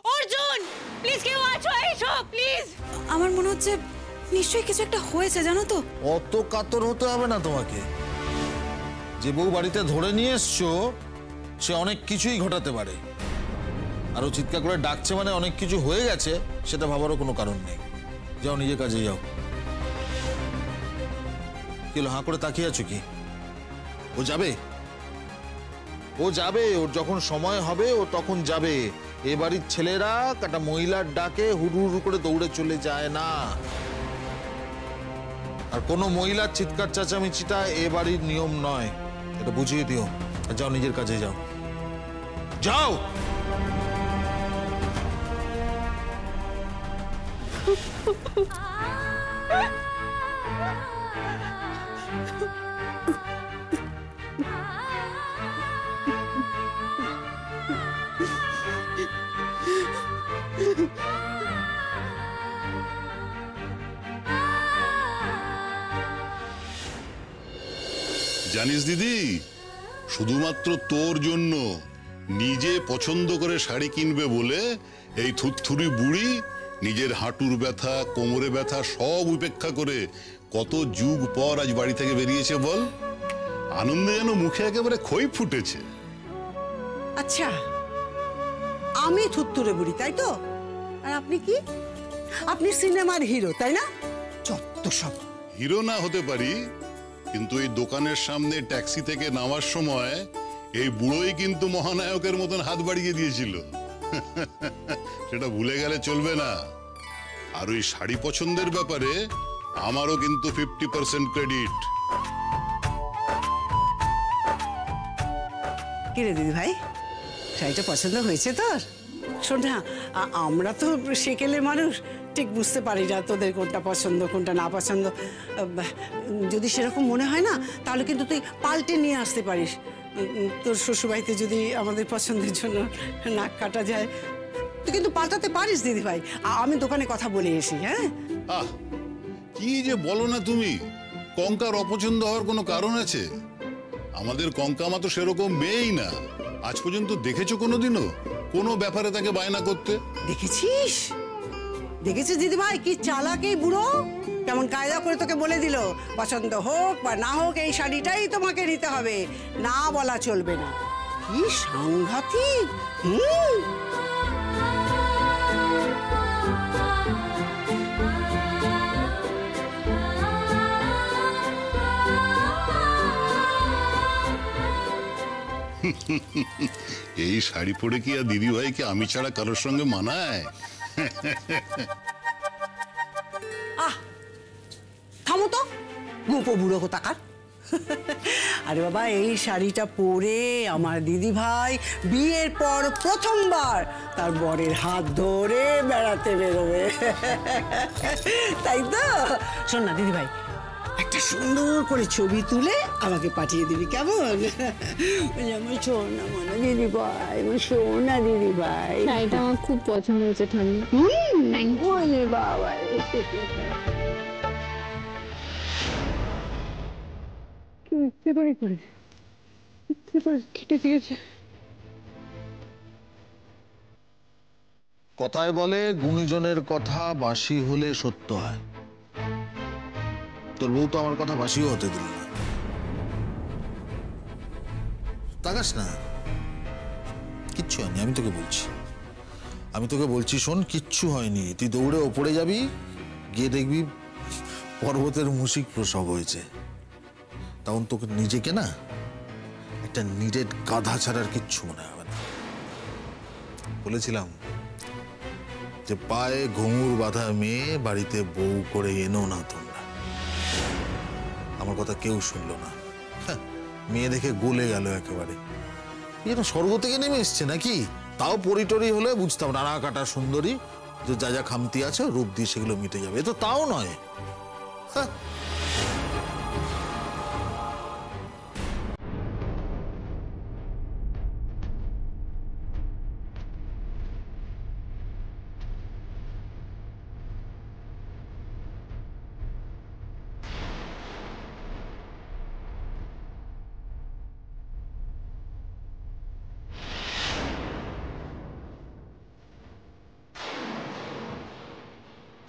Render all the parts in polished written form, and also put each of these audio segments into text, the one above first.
Arjun please কেউ আছো এসো প্লিজ। আমার মনে হচ্ছে নিশ্চয়ই কিছু একটা হয়েছে জানো তো। অত কাতর হতে হবে না তোমাকে। যে বউ বাড়িতে ধরে নিয়ে এসছো সে অনেক কিছুই ঘটাতে পারে। আরো চিৎকার করে ডাকছে মানে অনেক কিছু হয়ে গেছে, সেটা ভাবারও কোনো কারণ নেই। যাও নিজের কাজে যাও। কি হলো, হাঁ করে তাকিয়ে আছো কি? ও যাবে, ও যাবে, ওর যখন সময় হবে ও তখন যাবে। এ বাড়ির ছেলেরা একটা মহিলার ডাকে হুড়ু হুড়ু করে দৌড়ে চলে যায় না। আর কোনো মহিলার চিৎকার চেঁচামেচিটা এ বাড়ির নিয়ম নয়, এটা বুঝিয়ে দিও। আর যাও নিজের কাজে যাও, যাও। জানিস দিদি, শুধুমাত্র তোর জন্য নিজে পছন্দ করে শাড়ি কিনবে বলে এই থুরথুরি বুড়ি নিজের হাঁটুর ব্যথা, কোমরে ব্যথা সব উপেক্ষা করে কত যুগ পর আজ বাড়ি থেকে বেরিয়েছে বল। আনন্দে যেন মুখে একেবারে খই ফুটেছে। আচ্ছা, আমি থুরথুরে বুড়ি তাই তো? আর আপনি কি? আপনি সিনেমার হিরো তাই না? যত সব। হিরো না হতে পারি, কিন্তু এই দোকানের সামনে ট্যাক্সি থেকে নামার সময় এই বুড়োই কিন্তু মহানায়কের মতন হাত বাড়িয়ে দিয়েছিল। সেটা ভুলে গেলে চলবে না। আর ওই শাড়ি পছন্দের ব্যাপারে আমারও কিন্তু 50% ক্রেডিট। কিরে দিদি ভাই, শাড়িটা পছন্দ হয়েছে তোর? শোন না, আমরা তো সেকেলে মানুষ, ঠিক বুঝতে পারি না তোদের কোনটা পছন্দ কোনটা না পছন্দ। যদি সেরকম মনে হয় না তাহলে কিন্তু তুই পাল্টে নিয়ে আসতে পারিস। তোর শ্বশুরবাড়িতে যদি আমাদের পছন্দের জন্য নাক কাটা যায়, তুই কিন্তু পাল্টাতে পারিস দিদি ভাই। আমি দোকানে কথা বলে এসি। হ্যাঁ, আহ, কি যে বলো না তুমি। কঙ্কার অপছন্দ হওয়ার কোনো কারণ আছে? আমাদের কঙ্কামা তো সেরকম মেয়েই না। আজ পর্যন্ত দেখেছো কোনোদিনও কোনো ব্যাপারে তাকে বায়না করতে? দেখেছিস? দেখেছিস দিদি ভাই কি চালাক এই বুড়ো, কেমন কায়দা করে তোকে বলে দিল পছন্দ হোক বা না হোক এই শাড়িটাই তোমাকে নিতে হবে, না বলা চলবে না। কি সাংঘাতিক! এই শাড়ি পরে কি আর দিদি ভাইকে আমি ছাড়া কারোর সঙ্গে মানায়? আহ, থামো তো গোপো বুড়ো কোথাকার। আরে বাবা, এই শাড়িটা পরে আমার দিদি ভাই বিয়ের পর প্রথমবার তার বরের হাত ধরে বেড়াতে বেরোবে, তাই তো? শোন না দিদি ভাই, একটা সুন্দর করে ছবি তুলে আমাকে পাঠিয়ে দিবি, কেমন? আমার সোনা মনে দিদি ভাই, আমার সোনা দিদি ভাই। শাড়িটা আমার খুব পছন্দ হয়েছে ঠান্ডা। বাবা, কথায় বলে গুণীজনের কথা বাসি হলে সত্য হয়। তোর বউ তো আমার কথা বাসিও হতে দিল না। তাকাস না, কিচ্ছু হয়নি। আমি তোকে বলছি শোন, কিচ্ছু হয়নি। তুই দৌড়ে ওপরে যাবি, গিয়ে দেখবি পর্বতের মুশিক প্রসব হয়েছে। তখন তোকে নিজেকে না একটা নিরেট গাধা ছাড়ার কিচ্ছু মনে হবে না। বলেছিলাম যে পায়ে ঘুঙুর বাঁধা মেয়ে বাড়িতে বউ করে এনো না তোমরা। আমার কথা কেউ শুনলো না। মেয়ে দেখে গলে গেল একেবারে। এটা স্বর্গ থেকে নেমে এসছে নাকি? তাও পরিটরি হলে বুঝতাম, রানা কাটা সুন্দরী, যে যা যা খামতি আছে রূপ দিয়ে সেগুলো মিটে যাবে। এ তো তাও নয়। হ্যাঁ,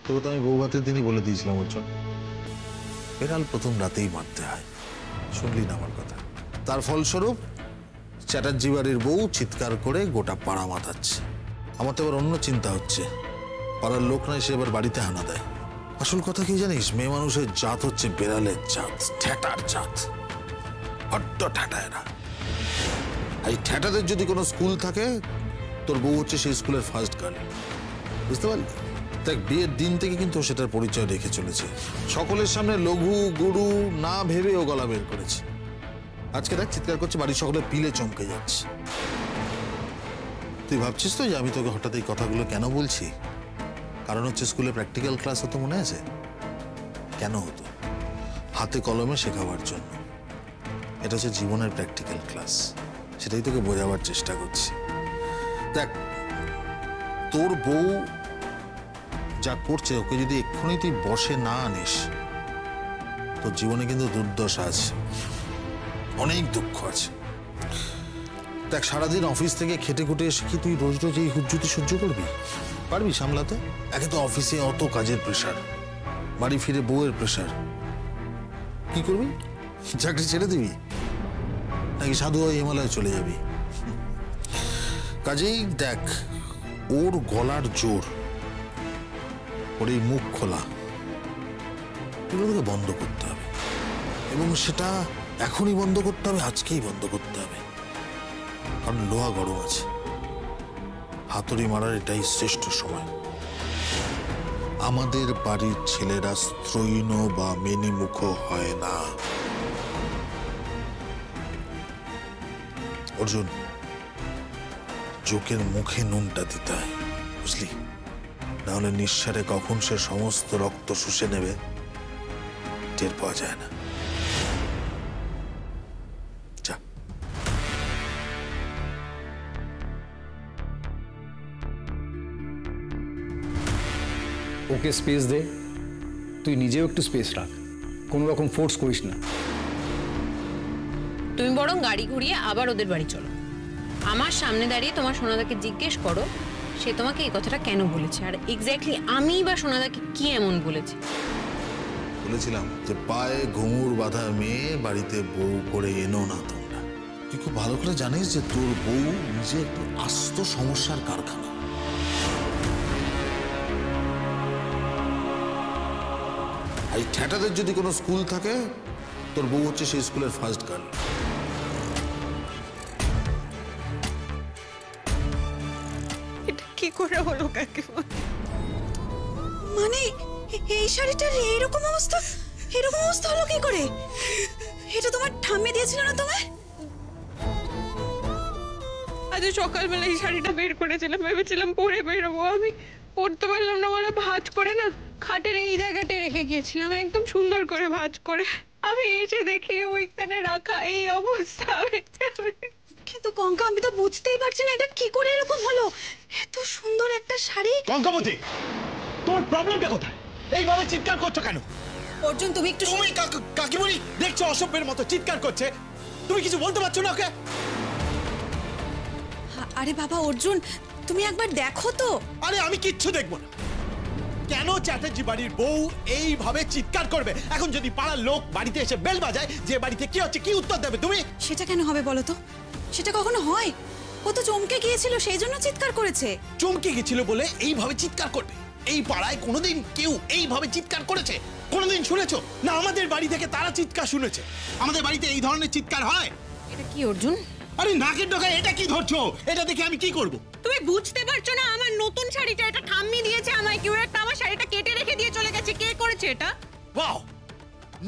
তবু তো আমি বউ ভাতের দিনই বলে দিয়েছিলাম অর্জুন, বেড়াল প্রথম রাতেই মারতে হয়। শুনলি না আমার কথা? তার ফলস্বরূপ চ্যাটার্জি বাড়ির বউ চিৎকার করে গোটা পাড়া মাথাচ্ছে। আমার তো এবার অন্য চিন্তা হচ্ছে, পাড়ার লোক নাই সে এবার বাড়িতে হানা দেয়। আসল কথা কি জানিস, মেয়ে মানুষের জাত হচ্ছে বেড়ালের জাত, ঠ্যাটার জাত, বড্ড ঠ্যাটায় না। এই ঠ্যাটাদের যদি কোনো স্কুল থাকে, তোর বউ হচ্ছে সেই স্কুলের ফার্স্ট গার্ল, বুঝতে পারলি? দেখ, বিয়ের দিন থেকে কিন্তু সেটার পরিচয় রেখে চলেছে, সকলের সামনে লঘু গুরু না ভেবে ও গলা বের করেছে। আজকে দেখ চিৎকার করছে, বাড়ির সকলে পিলে চমকে যাচ্ছে। তুই ভাবছিস তো যে আমি তোকে হঠাৎ এই কথাগুলো কেন বলছি? কারণ হচ্ছে স্কুলে প্র্যাকটিক্যাল ক্লাস হতো, মনে আছে? কেন হতো? হাতে কলমে শেখাবার জন্য। এটা হচ্ছে জীবনের প্র্যাকটিক্যাল ক্লাস, সেটাই তোকে বোঝাবার চেষ্টা করছি। দেখ, তোর বউ যা করছে, ওকে যদি এক্ষুনি তুই বসে না আনিস, তোর জীবনে কিন্তু দুর্দশা আছে, অনেক দুঃখ আছে। দেখ, সারাদিন অফিস থেকে খেটে খুটে এসে কি তুই রোজ রোজ এই হুজ্জুতি সহ্য করবি? পারবি সামলাতে? একে তো অফিসে অত কাজের প্রেশার, বাড়ি ফিরে বউয়ের প্রেশার, কি করবি? চাকরি ছেড়ে দিবি নাকি সাধু হয়ে হিমালয়ে চলে যাবি? কাজেই দেখ, ওর গলার জোর, ওর এই মুখ খোলা, এগুলো তোকে বন্ধ করতে হবে, এবং সেটা এখনই বন্ধ করতে হবে, আজকেই বন্ধ করতে হবে। কারণ লোহা গরম আছে, হাতুড়ি মারার এটাই শ্রেষ্ঠ সময়। আমাদের বাড়ির ছেলেরা স্ত্রৈণ বা মেনিমুখ হয় না। অর্জুন, জোকের মুখে নুনটা দিতে হয়, বুঝলি? নাহলে নিঃসারে কখন সে সমস্ত রক্ত শুষে নেবে টের পাওয়া যায় না। যা। ওকে স্পেস দে, তুই নিজেও একটু স্পেস রাখ, কোনো রকম ফোর্স করিস না। তুমি বরং গাড়ি ঘুরিয়ে আবার ওদের বাড়ি চলো। আমার সামনে দাঁড়িয়ে তোমার সোনাদাকে জিজ্ঞেস করো সে তোমাকে এই কথাটা কেন বলেছে, আর এক্স্যাক্টলি আমি বা সোনাদাকে কি এমন বলেছি। বলেছিলাম যে পায়ে ঘুঙুর বাঁধা মেয়ে বাড়িতে বউ করে এনো না তোমরা। তুই খুব ভালো করে জানিস যে তোর বউ নিজে একটু আস্ত সমস্যার কারখানা। এই ঠ্যাটাদের যদি কোনো স্কুল থাকে, তোর বউ হচ্ছে সেই স্কুলের ফার্স্ট গার্ল। এটা কি করে হলো কাকিমা? মানে এই শাড়িটার এইরকম অবস্থা, এরকম অবস্থা হলো কি করে? এটা তোমার ঠাম্মি দিয়েছিল না তোমায়? আজ সকালবেলা এই শাড়িটা বের করেছিলাম, ভেবেছিলাম পরে বেরোবো, আমি পরতে পারলাম না বলে ভাঁজ করে না খাটের এই জায়গাটা রেখে গিয়েছিলাম, একদম সুন্দর করে ভাঁজ করে। আমি এসে দেখি ওইখানে রাখা এই অবস্থা। কিন্তু কঙ্কা, আমি তো বুঝতেই পারছি না এটা কি করে এরকম হলো। এত সুন্দর একটা শাড়ি। কঙ্কাবতী, তোমার প্রবলেমটা কোথায়? এইভাবে চিৎকার করছো কেন? অর্জুন, তুমি একটু তুমি কাকিমণি দেখছো অসভ্যের মতো চিৎকার করছে, তুমি কিছু বলতে পারছো না ওকে? আরে বাবা অর্জুন, তুমি একবার দেখো তো। আরে আমি কিচ্ছু দেখবো না। কেন চ্যাটার্জি বাড়ির বউ এইভাবে চিৎকার করবে? এখন যদি পাড়ার লোক বাড়িতে এসে বেল বাজায় যে বাড়িতে কি হচ্ছে, কি উত্তর দেবে তুমি? সেটা কেন হবে বলো তো? সেটা কখনো হয়? ও তো চমকে গিয়েছিল, সেই জন্য চিৎকার করেছে। চমকে গেছিল বলে এইভাবে চিৎকার করবে? এই পাড়ায় কোনোদিন কেউ এইভাবে চিৎকার করেছে? কোনোদিন শুনেছো? না আমাদের বাড়ি থেকে তারা চিৎকার শুনেছে? আমাদের বাড়িতে এই ধরনের চিৎকার হয়? এটা কি অর্জুন? আরে নাকের ডগায় এটা কি ধরছো? এটা দেখে আমি কি করব? তুমি বুঝতে পারছো না? আমার নতুন শাড়িটা, এটা ঠাম্মি দিয়েছে আমায়, কেউ একটা আমার শাড়িটা কেটে রেখে দিয়ে চলে গেছে। কে করেছে এটা? ওয়াও,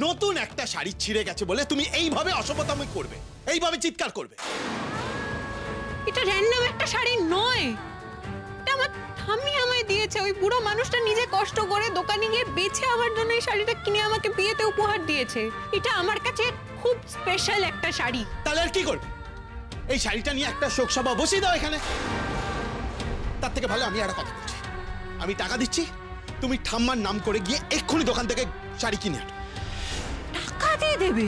নতুন একটা শাড়ি ছিঁড়ে গেছে বলে তুমি এইভাবে অসভ্যতামি করবে, এইভাবে চিৎকার করবে? এটা র্যান্ডম একটা শাড়ি নয়, এটা আমার ঠাম্মি আমায় দিয়েছে। ওই বুড়ো মানুষটা নিজে কষ্ট করে দোকানে গিয়ে বেছে আমার জন্য এই শাড়িটা কিনে আমাকে বিয়েতে উপহার দিয়েছে। এটা আমার কাছে খুব স্পেশাল একটা শাড়ি। তাহলে আর কি করবে? এই শাড়িটা নিয়ে একটা শোক সভা বসিয়ে দাও এখানে। তার থেকে ভালো আমি একটা কথা বলছি, আমি টাকা দিচ্ছি, তুমি ঠাম্মার নাম করে গিয়ে এক্ষুনি দোকান থেকে শাড়ি কিনে আনো। টাকা দিয়ে দেবে?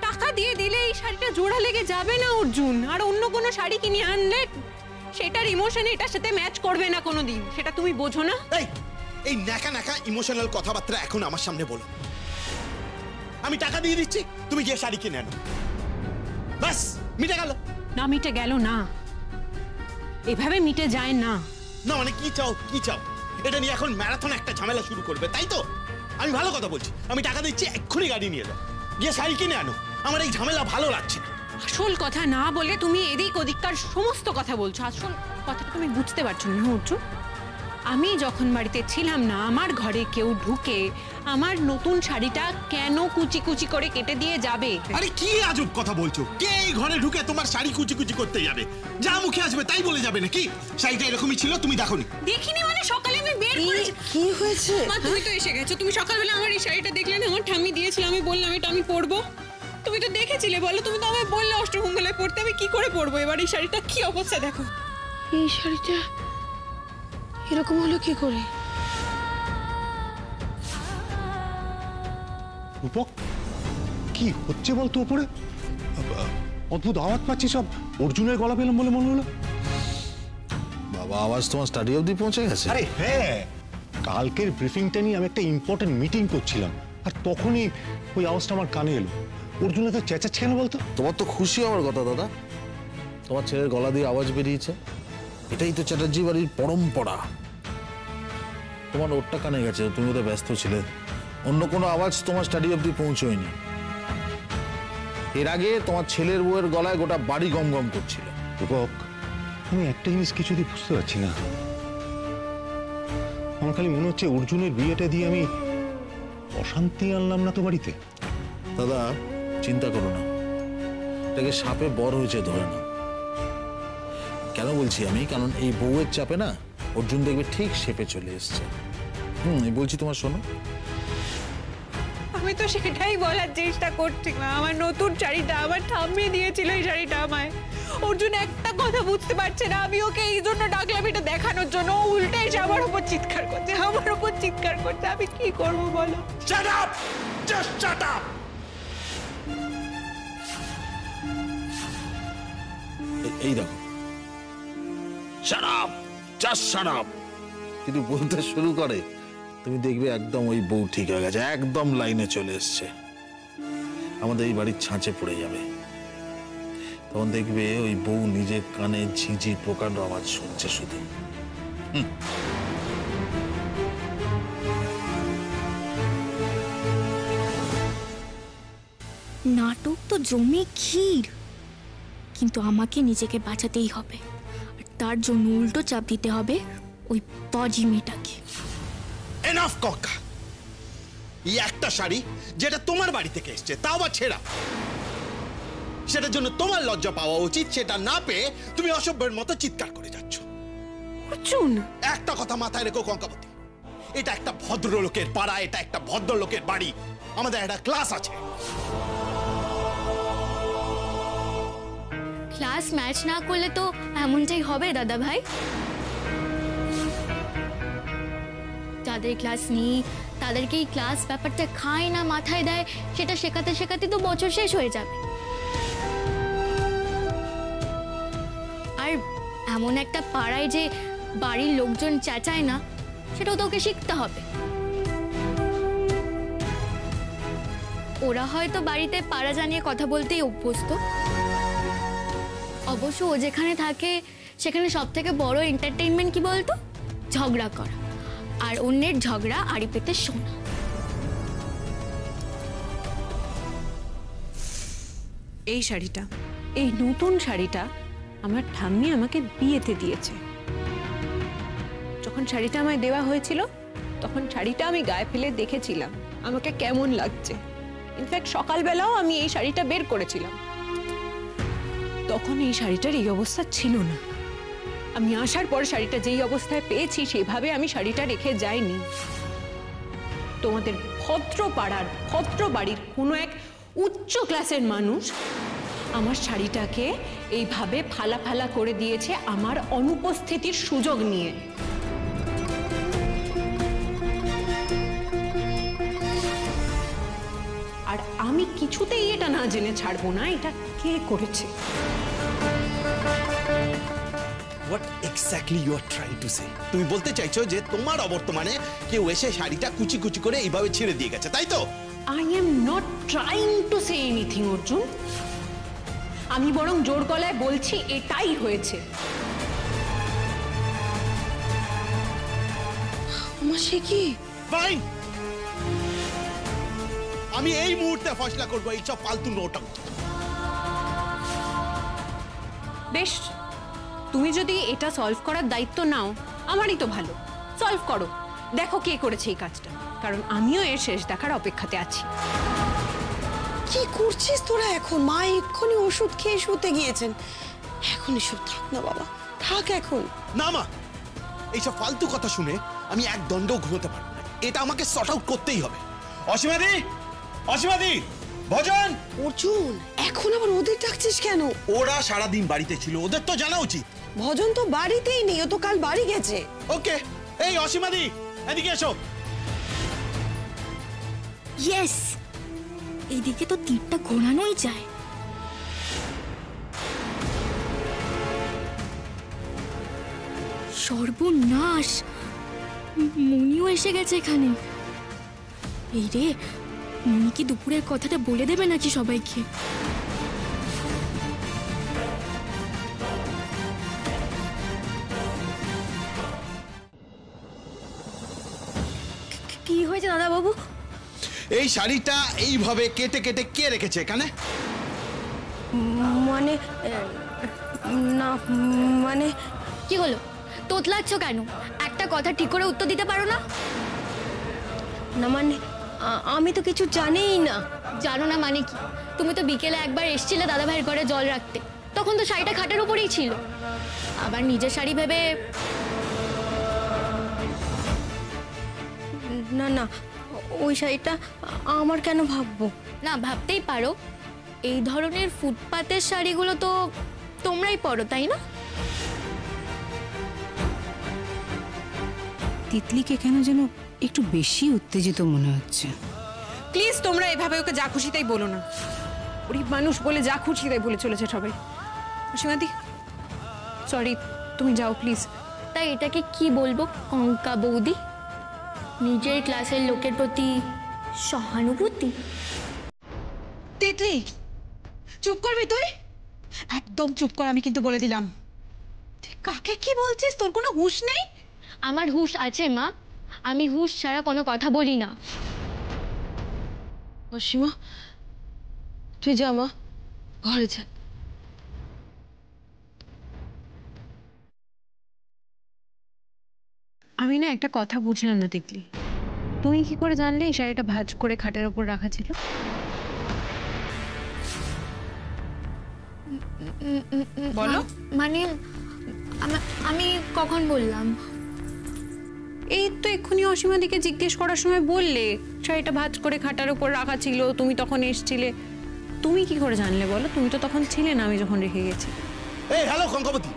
টাকা দিয়ে দিলে এই শাড়িটা জোড়া লেগে যাবে না অর্জুন? আর অন্য কোনো শাড়ি কিনে আনলে সেটার ইমোশন এটার সাথে ম্যাচ করবে না কোনোদিন, সেটা তুমি বোঝো না? এই এই ন্যাকা ন্যাকা ইমোশনাল কথাবার্তা এখন আমার সামনে বলো। আমি টাকা দিয়ে দিচ্ছি, তুমি গিয়ে শাড়ি কিনে আনো, বাস মিটে গেল। না মিটে গেল না, এভাবে মিটে যায় না। না মানে কি চাও, কি চাও? এটা নিয়ে এখন ম্যারাথন একটা ঝামেলা শুরু করবে, তাই তো? আমি ভালো কথা বলছি, আমি টাকা দিচ্ছি, এক্ষুনি গাড়ি নিয়ে যাও, গিয়ে শাড়ি কিনে আনো। আমার এই ঝামেলা ভালো লাগছে না। আসল কথা না বলে তুমি এদিক ওদিককার সমস্ত কথা বলছো। আসল কথাটা তুমি বুঝতে পারছো না অর্জুন। আমি যখন বাড়িতে ছিলাম না, আমার ঘরে কেউ ঢুকে আমার নতুন শাড়িটা কেন কুচি কুচি করে কেটে দিয়ে যাবে? আরে কি আজব কথা বলছো? কে এই ঘরে ঢুকে তোমার শাড়ি কুচি কুচি করতে যাবে? যা মুখে আসবে তাই বলে যাবে নাকি? শাড়িটা এরকমই ছিল, তুমি দেখোনি? দেখিনি মানে সকালে আমি বের করেছি। কি হয়েছে? মা তুমি তো এসে গেছো, তুমি সকালবেলা আমার এই শাড়িটা দেখলে না, আমার ঠাম্মি দিয়েছিল, আমি বললাম এটা আমি পরবো। তুমি তো দেখেছিলে, বলো, তুমি তো আমায় বললে অষ্টমঙ্গলায় পড়তে, আমি কি করে পরবো? এবার এই শাড়িটা কি অবস্থা দেখো। এই শাড়িটা এরকম হলো কি করে? রূপক, কি হচ্ছে বলতো? উপরে অদ্ভুত আওয়াজ পাচ্ছি, সব অর্জুনের গলা পেলাম বলে মনে হলো। বাবা, আওয়াজ তোমার স্টাডি অবধি পৌঁছে গেছে? আরে হ্যাঁ, কালকের ব্রিফিংটা নিয়ে আমি একটা ইম্পর্টেন্ট মিটিং করছিলাম, আর তখনই ওই আওয়াজটা আমার কানে এলো। অর্জুনে তো চেঁচাচ্ছে কেন বলতো? তোমার তো খুশি হওয়ার কথা দাদা, তোমার ছেলের গলা দিয়ে আওয়াজ বেরিয়েছে। এটাই তো চ্যাটার্জি বাড়ির পরম্পরা। তোমার ওরটা কানে গেছে, তুমি ওদের ব্যস্ত ছিলে, অন্য কোনো আওয়াজ তোমার স্টাডি অবধি পৌঁছয়নি। এর আগে তোমার ছেলের বউয়ের গলায় গোটা বাড়ি গম গম করছিল। রূপক, আমি একটা জিনিস কিছুতেই বুঝতে পারছি না। আমার খালি মনে হচ্ছে অর্জুনের বিয়েটা দিয়ে আমি অশান্তি আনলাম না তো বাড়িতে। দাদা চিন্তা করো না, এটাকে সাপে বর হয়েছে ধরে না। কেন বলছি আমি, কারণ এই বউয়ের চাপে না অর্জুন দেখবে ঠিক শেপে চলে এসছে। বলছি তোমার শোনো, আমি তো সেটাই বলার চেষ্টা করছিলাম। আমার নতুন শাড়িটা আমার ঠাম্মি দিয়েছিল, এই শাড়িটা আমায়। অর্জুন একটা কথা বুঝতে পারছে না, আমি ওকে এই জন্য ডাকলাম এটা দেখানোর জন্য। ও উল্টে এসে আমার উপর চিৎকার করছে, আমার উপর চিৎকার করছে। আমি কি করবো বলো? Shut up! Just shut up! এই দেখো, shut up! Just shut up! যদি বলতে শুরু করে তুমি দেখবে একদম ওই বউ ঠিক হয়ে গেছে, একদম লাইনে চলে এসছে, আমাদের এই বাড়ির ছাঁচে পড়ে যাবে। তখন দেখবে ওই বউ নিজের কানে ঝিঝি পোকার আওয়াজ শুনছে শুধু। নাটক তো জমে ক্ষীর, কিন্তু আমাকে নিজেকে বাঁচাতেই হবে, আর তার জন্য উল্টো চাপ দিতে হবে ওই পাজি মেয়েটাকে। এনাফ কক্কা! এই একটা শাড়ি যেটা তোমার বাড়ি থেকে এসছে, তাও বা ছেঁড়া, সেটার জন্য তোমার লজ্জা পাওয়া উচিত। সেটা না পেয়ে তুমি অসভ্যের মতো চিৎকার করে যাচ্ছ। অর্জুন, একটা কথা মাথায় রেখো কঙ্কাবতী, এটা একটা ভদ্রলোকের পাড়া, এটা একটা ভদ্রলোকের বাড়ি, আমাদের একটা ক্লাস আছে। ক্লাস ম্যাচ না করলে তো এমনটাই হবে দাদা ভাই। যাদের ক্লাস নেই তাদেরকেই ক্লাস ব্যাপারটা খায় না, মাথায় দেয়, সেটা শেখাতে শেখাতে তো বছর শেষ হয়ে যাবে। আর এমন একটা পাড়ায় যে বাড়ির লোকজন চেঁচায় না, সেটাও তোকে শিখতে হবে। ওরা হয়তো বাড়িতে পাড়া জানিয়ে কথা বলতেই অভ্যস্ত। অবশ্য ও যেখানে থাকে সেখানে সব থেকে বড় এন্টারটেইনমেন্ট কি বলতো? ঝগড়া করা, আর অন্যের ঝগড়া আড়ি পেতে শোনা। এই শাড়িটা, এই নতুন শাড়িটা আমার ঠাম্মি আমাকে বিয়েতে দিয়েছে। যখন শাড়িটা আমায় দেওয়া হয়েছিল তখন শাড়িটা আমি গায়ে ফেলে দেখেছিলাম আমাকে কেমন লাগছে। ইনফ্যাক্ট সকালবেলাও আমি এই শাড়িটা বের করেছিলাম। তখন এই শাড়িটার এই অবস্থা ছিল না। আমি আসার পর শাড়িটা যেই অবস্থায় পেয়েছি সেভাবে আমি শাড়িটা রেখে যাইনি। তোমাদের ভদ্র পাড়ার ভদ্র বাড়ির কোনো এক উচ্চ ক্লাসের মানুষ আমার শাড়িটাকে এইভাবে ফালা ফালা করে দিয়েছে আমার অনুপস্থিতির সুযোগ নিয়ে। আর আমি কিছুতেই এটা না জেনে ছাড়বো না এটা কে করেছে। What exactly you are trying to say? তুমি বলতে চাইছো যে তোমার অবর্তমানে কেউ এসে শাড়িটা কুচি কুচি করে এইভাবে ছিঁড়ে দিয়ে গেছে, তাই তো? I am not trying to say anything Arjun, আমি বরং জোর গলায় বলছি এটাই হয়েছে। আমার সে কি? ফাইন, আমি এই মুহূর্তে ফয়সলা করবো এইসব ফালতু নোটক। বেশ, তুমি যদি এটা সলভ করার দায়িত্ব নাও আমারই তো ভালো, সলভ করো, দেখো কে করেছে এই কাজটা, কারণ আমিও এর শেষ দেখার অপেক্ষাতে আছি। কি করছিস তোরা এখন? মা এক্ষুনি ওষুধ খেয়ে শুতে গিয়েছেন, এখন এসব থাক না বাবা, থাক এখন। না মা, এইসব ফালতু কথা শুনে আমি এক দণ্ডও ঘুমোতে পারবো না, এটা আমাকে সর্ট আউট করতেই হবে। অসীমাদি, অসীমাদি, ভজন! অর্জুন, এখন আবার ওদের ডাকছিস কেন? ওরা সারাদিন বাড়িতে ছিল, ওদের তো জানা উচিত। ভজন তো বাড়িতেই নেই, ও তো কাল বাড়ি গেছে। ওকে, এই অসীমাদি এদিকে এসো। ইয়েস, এদিকে তো তীরটা ঘোরানোই যায়। সর্বনাশ, মনিও এসে গেছে এখানে। এই রে, মনি কি দুপুরের কথাটা বলে দেবে নাকি সবাইকে? কি হয়েছে দাদা বাবু? এই শাড়িটা এইভাবে কেটে কেটে কে রেখেছে এখানে? মানে না, মানে কি হলো, তোতলাচ্ছ কেন? একটা কথা ঠিক করে উত্তর দিতে পারো না? না মানে আমি তো কিছু জানিই না। জানো না মানে কি? তুমি তো বিকেলে একবার এসেছিলে দাদা ভাইয়ের ঘরে জল রাখতে, তখন তো শাড়িটা খাটের উপরেই ছিল। আবার নিজের শাড়ি ভেবে। না না, ওই শাড়িটা আমার কেন ভাববো? না, ভাবতেই পারো, এই ধরনের ফুটপাতের শাড়িগুলো তো তোমরাই পরো, তাই না? তিতলিকে কেন যেন একটু বেশি উত্তেজিত মনে হচ্ছে। প্লিজ তোমরা এভাবে ওকে যা খুশি তাই বলো না, গরিব মানুষ বলে যা খুশি তাই বলে চলেছে সবাই। অসীমাদি, সরি, তুমি যাও প্লিজ। তাই এটাকে কি বলবো কঙ্কা বৌদি? নিজের ক্লাসের লোকের প্রতি সহানুভূতি? তিতলি, চুপ করবি তুই? একদম চুপ কর, আমি কিন্তু বলে দিলাম। তুই কাকে কি বলছিস? তোর কোনো হুঁশ নেই? আমার হুঁশ আছে মা, আমি হুঁশ ছাড়া কোনো কথা বলি না। অসীমা, তুই যা মা, ঘরে যা। আমি না একটা কথা বুঝলাম না তিতলি, তুমি কি করে জানলে এই শাড়িটা ভাঁজ করে খাটের ওপর রাখা ছিল? বলো। মানে আমি কখন বললাম? এই তো এক্ষুনি অসীমাদিকে জিজ্ঞেস করার সময় বললে শাড়িটা ভাঁজ করে খাটার উপর রাখা ছিল, তুমি তখন এসেছিলে। তুমি কি করে জানলে বলো? তুমি তো তখন ছিলে না আমি যখন রেখে গেছি। এই হ্যালো কঙ্কাবতী,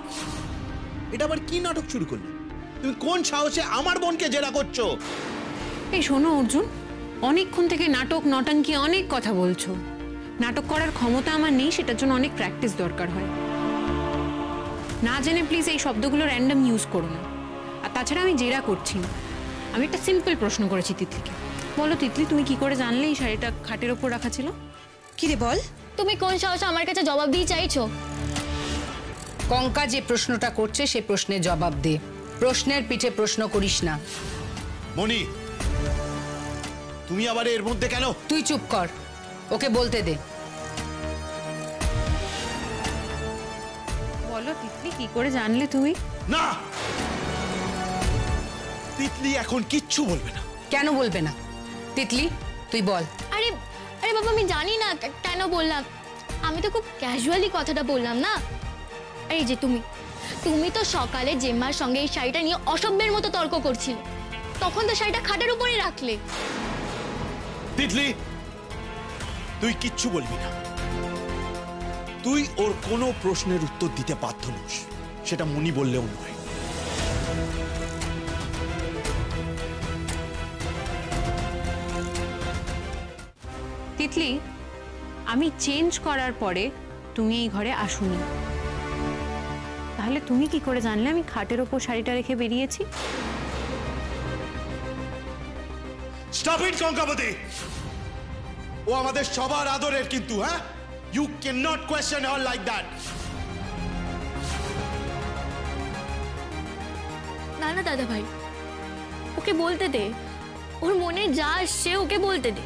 এটা আবার কি নাটক শুরু করলে? তুমি কোন সাহসে আমার বোনকে জেরা করছো? এই শোনো অর্জুন, অনেকক্ষণ থেকে নাটক নটাঙ্কি অনেক কথা বলছো। নাটক করার ক্ষমতা আমার নেই, সেটার জন্য অনেক প্র্যাকটিস দরকার হয়। না জেনে প্লিজ এই শব্দগুলো র্যান্ডম ইউজ করো না। আর তাছাড়া আমি জেরা করছি না, আমি একটা সিম্পল প্রশ্ন করেছি তিতলিকে। বলো তিতলি, তুমি কি করে জানলে এই শাড়িটা খাটের ওপর রাখা ছিল? কি রে বল? তুমি কোন সাহসে আমার কাছে জবাব দিয়ে চাইছো? কঙ্কা যে প্রশ্নটা করছে সে প্রশ্নের জবাব দে, প্রশ্নের পিঠে প্রশ্ন করিস না। মনি, তুমি আবার এর মধ্যে কেন? তুই চুপ কর, ওকে বলতে দে। বলো তিতলি, কি করে জানলে তুমি? না, তিতলি এখন কিচ্ছু বলবে না। কেন বলবে না? তিতলি তুই বল। আরে আরে বাবা, আমি জানি না কেন বললাম, আমি তো খুব ক্যাজুয়ালি কথাটা বললাম না। এই যে তুমি তো সকালে জেম্মার সঙ্গে এই শাড়িটা নিয়ে অসভ্যের মতো তর্ক করছিলে, তখন তো শাড়িটা খাটের উপরে রাখলে। তিতলি, তুই কিচ্ছু বলবি না। তুই ওর কোনো প্রশ্নের উত্তর দিতে বাধ্য নস, সেটা মনি বললেও নয়। তিতলি, আমি চেঞ্জ করার পরে তুমি এই ঘরে আসোনি, তাহলে তাহলে তুমি কি করে জানলে আমি খাটের ওপর শাড়িটা রেখে বেরিয়েছি? স্টপ ইট কঙ্কাবতী, ও আমাদের সবার আদরের, কিন্তু হ্যাঁ, you can not question her like that. না না দাদা ভাই, ওকে বলতে দে, ওর মনে যা আসছে ওকে বলতে দে।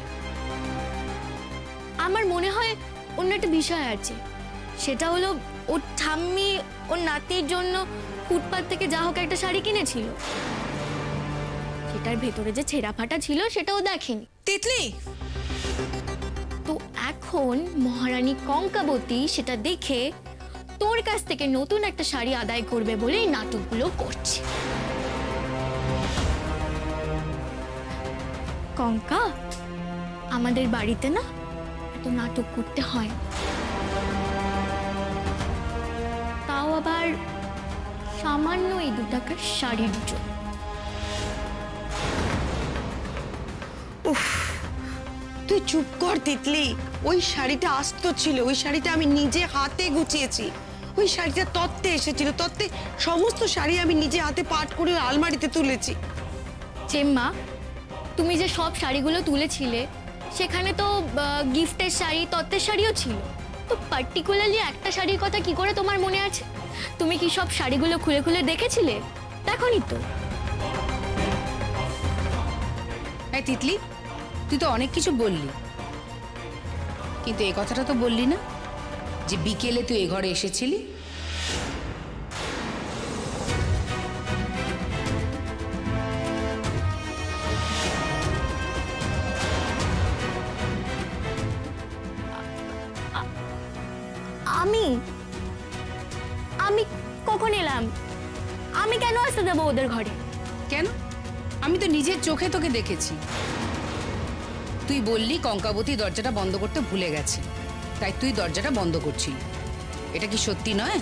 আমার মনে হয় অন্য একটা বিষয় আছে, সেটা হলো ওর ঠাম্মি ওর নাতির জন্য ফুটপাত থেকে যা হোক একটা শাড়ি কিনেছিল, সেটার ভেতরে যে ছেঁড়া ফাটা ছিল সেটাও দেখেনি। তিতলি, তো এখন মহারানী কঙ্কাবতী সেটা দেখে তোর কাছ থেকে নতুন একটা শাড়ি আদায় করবে বলে এই নাটকগুলো করছে। কঙ্কা, আমাদের বাড়িতে না এত নাটক করতে হয়, তাও আবার সামান্য এই 2 টাকার শাড়ির জন্য। তুই চুপ কর তিতলি। ওই শাড়িটা আস্ত ছিল, ওই শাড়িটা আমি নিজে হাতে গুছিয়েছি। ওই শাড়িটা তত্ত্বে এসেছিল, তত্ত্বে সমস্ত শাড়ি আমি নিজে হাতে পাট করে আলমারিতে তুলেছি। চেম্মা, তুমি যে সব শাড়িগুলো তুলেছিলে সেখানে তো গিফটের শাড়ি, তত্ত্বের শাড়িও ছিল, তো পার্টিকুলারলি একটা শাড়ির কথা কি করে তোমার মনে আছে? তুমি কি সব শাড়িগুলো খুলে খুলে দেখেছিলে? দেখোনি তো? এই তিতলি, তুই তো অনেক কিছু বললি, কিন্তু এই কথাটা তো বললি না যে বিকেলে তুই এ ঘরে এসেছিলি। আমি কখন এলাম? আমি কেন আসতে দেবো ওদের ঘরে? কেন? আমি তো নিজের চোখে তোকে দেখেছি। তুই বললি কঙ্কাবতী দরজাটা বন্ধ করতে ভুলে গেছে, তাই তুই দরজাটা বন্ধ করছিলি। এটা কি সত্যি নয়?